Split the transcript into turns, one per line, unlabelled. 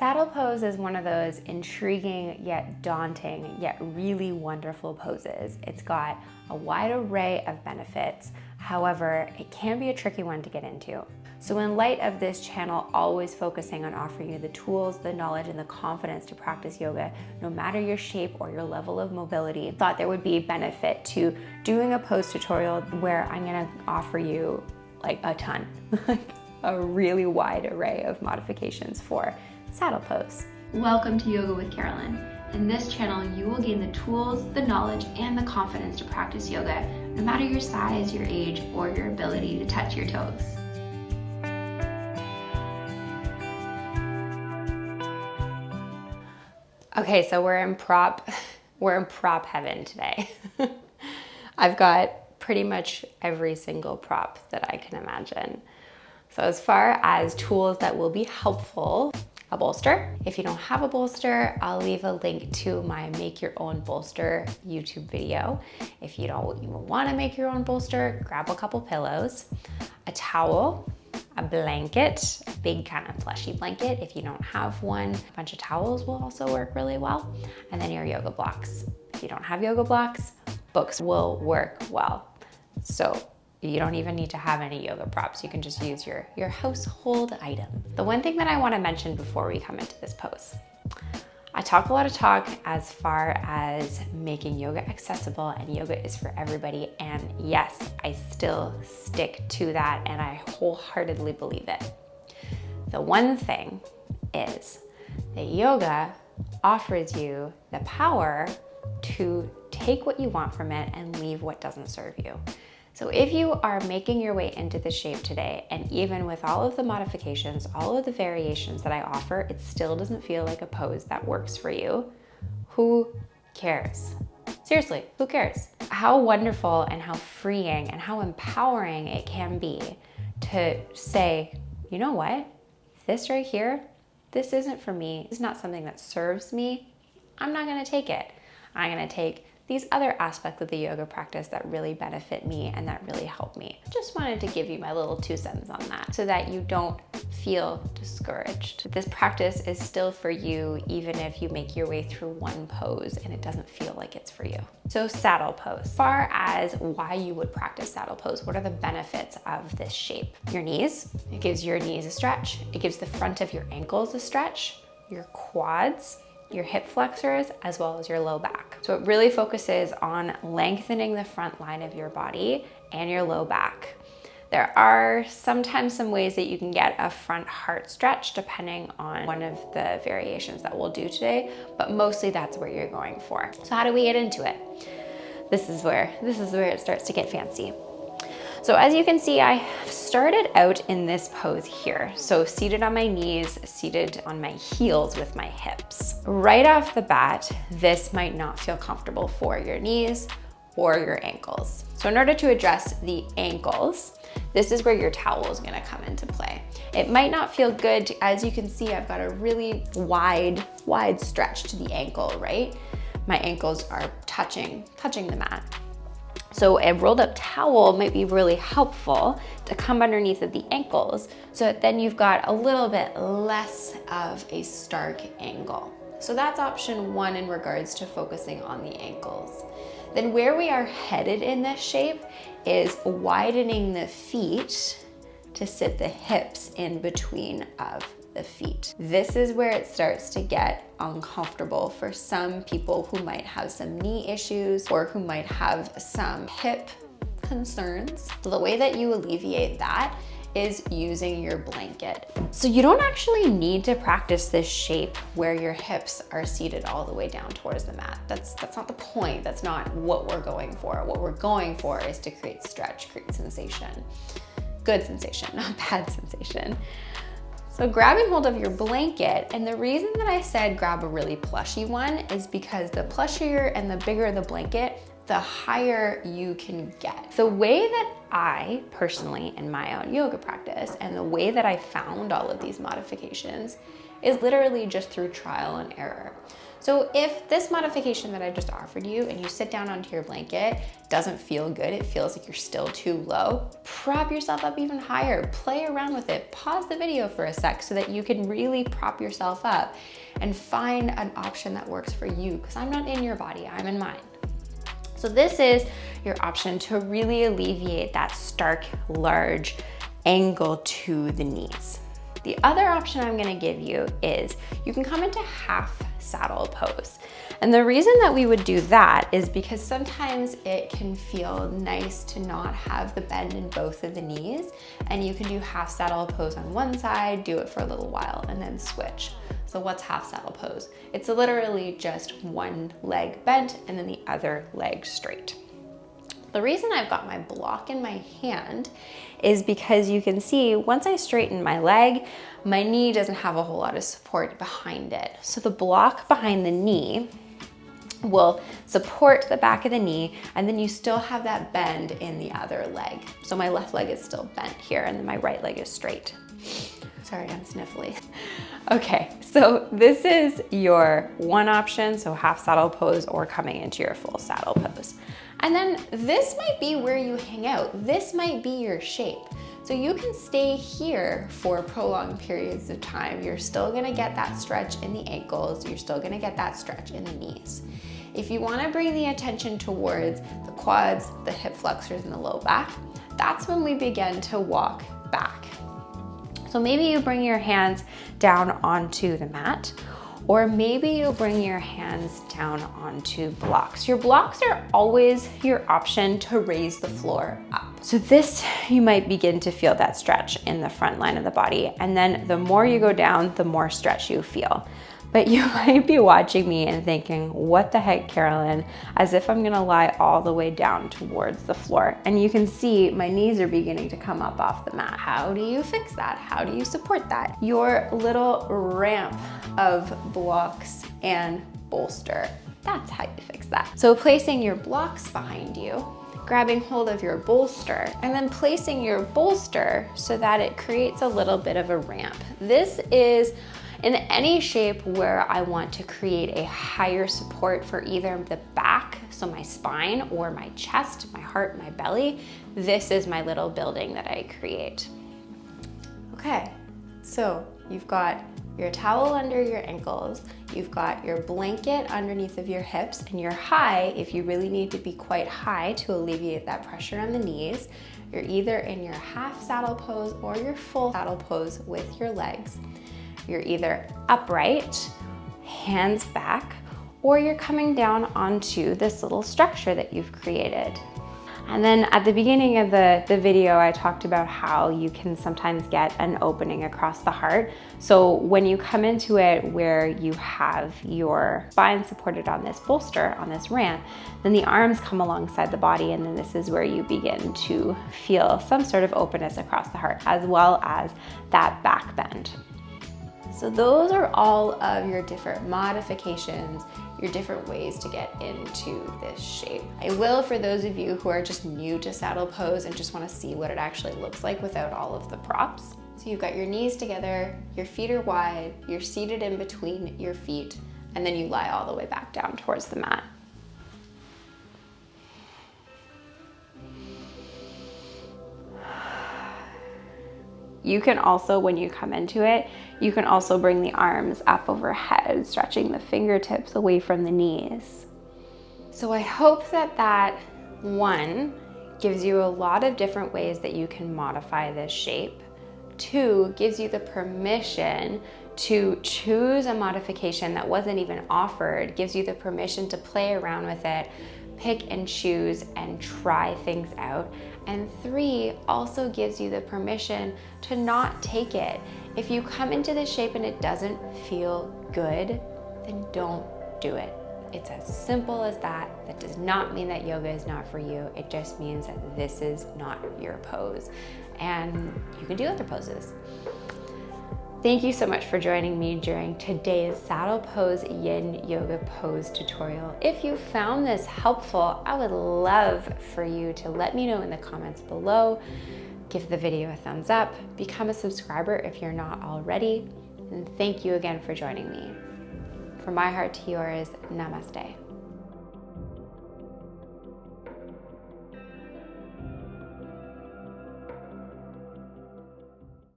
Saddle pose is one of those intriguing yet daunting yet really wonderful poses. It's got a wide array of benefits. However, it can be a tricky one to get into. So in light of this channel always focusing on offering you the tools, the knowledge, and the confidence to practice yoga, no matter your shape or your level of mobility, I thought there would be benefit to doing a pose tutorial where I'm gonna offer you like a ton, like a really wide array of modifications for saddle pose. Welcome to Yoga with Carolynne. In this channel, you will gain the tools, the knowledge, and the confidence to practice yoga, no matter your size, your age, or your ability to touch your toes. Okay, so we're in prop heaven today. I've got pretty much every single prop that I can imagine. So as far as tools that will be helpful, a bolster. If you don't have a bolster, I'll leave a link to my Make Your Own Bolster YouTube video. If you don't even want to make your own bolster, grab a couple pillows, a towel, a blanket, a big kind of plushy blanket. If you don't have one, a bunch of towels will also work really well. And then your yoga blocks. If you don't have yoga blocks, books will work well. So you don't even need to have any yoga props. You can just use your household item. The one thing that I want to mention before we come into this pose, I talk a lot of talk as far as making yoga accessible, and yoga is for everybody. And yes, I still stick to that and I wholeheartedly believe it. The one thing is that yoga offers you the power to take what you want from it and leave what doesn't serve you. So if you are making your way into the shape today, and even with all of the modifications, all of the variations that I offer, it still doesn't feel like a pose that works for you, who cares? Seriously, who cares? How wonderful and how freeing and how empowering it can be to say, you know what? This right here, this isn't for me. It's not something that serves me. I'm not gonna take it. I'm gonna take these other aspects of the yoga practice that really benefit me and that really help me. Just wanted to give you my little 2 cents on that so that you don't feel discouraged. This practice is still for you even if you make your way through one pose and it doesn't feel like it's for you. So saddle pose. As far as why you would practice saddle pose, what are the benefits of this shape? Your knees, it gives your knees a stretch. It gives the front of your ankles a stretch, your quads, your hip flexors, as well as your low back. So it really focuses on lengthening the front line of your body and your low back. There are sometimes some ways that you can get a front heart stretch depending on one of the variations that we'll do today, but mostly that's what you're going for. So how do we get into it? This is where it starts to get fancy. So as you can see, I started out in this pose here. So seated on my knees, seated on my heels with my hips. Right off the bat, this might not feel comfortable for your knees or your ankles. So in order to address the ankles, this is where your towel is gonna come into play. It might not feel good. As you can see, I've got a really wide stretch to the ankle, right? My ankles are touching the mat. So a rolled up towel might be really helpful to come underneath of the ankles so that then you've got a little bit less of a stark angle. So that's option 1 in regards to focusing on the ankles. Then where we are headed in this shape is widening the feet to sit the hips in between of the feet. This is where it starts to get uncomfortable for some people who might have some knee issues or who might have some hip concerns. So the way that you alleviate that is using your blanket. So you don't actually need to practice this shape where your hips are seated all the way down towards the mat. That's not the point. That's not what we're going for. What we're going for is to create stretch, create sensation. Good sensation, not bad sensation. So grabbing hold of your blanket, and the reason that I said grab a really plushy one is because the plushier and the bigger the blanket, the higher you can get. The way that I personally in my own yoga practice and the way that I found all of these modifications is literally just through trial and error. So if this modification that I just offered you and you sit down onto your blanket doesn't feel good, it feels like you're still too low, prop yourself up even higher, play around with it, pause the video for a sec so that you can really prop yourself up and find an option that works for you, because I'm not in your body, I'm in mine. So this is your option to really alleviate that stark, large angle to the knees. The other option I'm gonna give you is you can come into half saddle pose. And the reason that we would do that is because sometimes it can feel nice to not have the bend in both of the knees, and you can do half saddle pose on one side, do it for a little while, and then switch. So what's half saddle pose? It's literally just one leg bent and then the other leg straight. The reason I've got my block in my hand is because you can see once I straighten my leg, my knee doesn't have a whole lot of support behind it. So the block behind the knee will support the back of the knee, and then you still have that bend in the other leg. So my left leg is still bent here, and then my right leg is straight. Sorry, I'm sniffly. Okay, so this is your one option, so half saddle pose or coming into your full saddle pose. And then this might be where you hang out. This might be your shape. So you can stay here for prolonged periods of time. You're still gonna get that stretch in the ankles. You're still gonna get that stretch in the knees. If you wanna bring the attention towards the quads, the hip flexors, and the low back, that's when we begin to walk back. So maybe you bring your hands down onto the mat, or maybe you'll bring your hands down onto blocks. Your blocks are always your option to raise the floor up. So this, you might begin to feel that stretch in the front line of the body. And then the more you go down, the more stretch you feel. But you might be watching me and thinking, what the heck, Carolynne? As if I'm gonna lie all the way down towards the floor. And you can see my knees are beginning to come up off the mat. How do you fix that? How do you support that? Your little ramp of blocks and bolster. That's how you fix that. So placing your blocks behind you, grabbing hold of your bolster, and then placing your bolster so that it creates a little bit of a ramp. This is in any shape where I want to create a higher support for either the back, so my spine, or my chest, my heart, my belly. This is my little building that I create. Okay, so you've got your towel under your ankles, you've got your blanket underneath of your hips, and you're high if you really need to be quite high to alleviate that pressure on the knees. You're either in your half saddle pose or your full saddle pose with your legs. You're either upright, hands back, or you're coming down onto this little structure that you've created. And then at the beginning of the video, I talked about how you can sometimes get an opening across the heart. So when you come into it where you have your spine supported on this bolster, on this ramp, then the arms come alongside the body, and then this is where you begin to feel some sort of openness across the heart, as well as that back bend. So those are all of your different modifications, your different ways to get into this shape. I will, for those of you who are just new to saddle pose and just want to see what it actually looks like without all of the props. So you've got your knees together, your feet are wide, you're seated in between your feet, and then you lie all the way back down towards the mat. You can also, when you come into it, you can also bring the arms up overhead, stretching the fingertips away from the knees. So I hope that one gives you a lot of different ways that you can modify this shape. Two, gives you the permission to choose a modification that wasn't even offered, gives you the permission to play around with it, pick and choose and try things out. And three, also gives you the permission to not take it. If you come into this shape and it doesn't feel good, then don't do it. It's as simple as that. That does not mean that yoga is not for you. It just means that this is not your pose. And you can do other poses. Thank you so much for joining me during today's saddle pose yin yoga pose tutorial. If you found this helpful, I would love for you to let me know in the comments below. Give the video a thumbs up, become a subscriber if you're not already, and thank you again for joining me. From my heart to yours, namaste.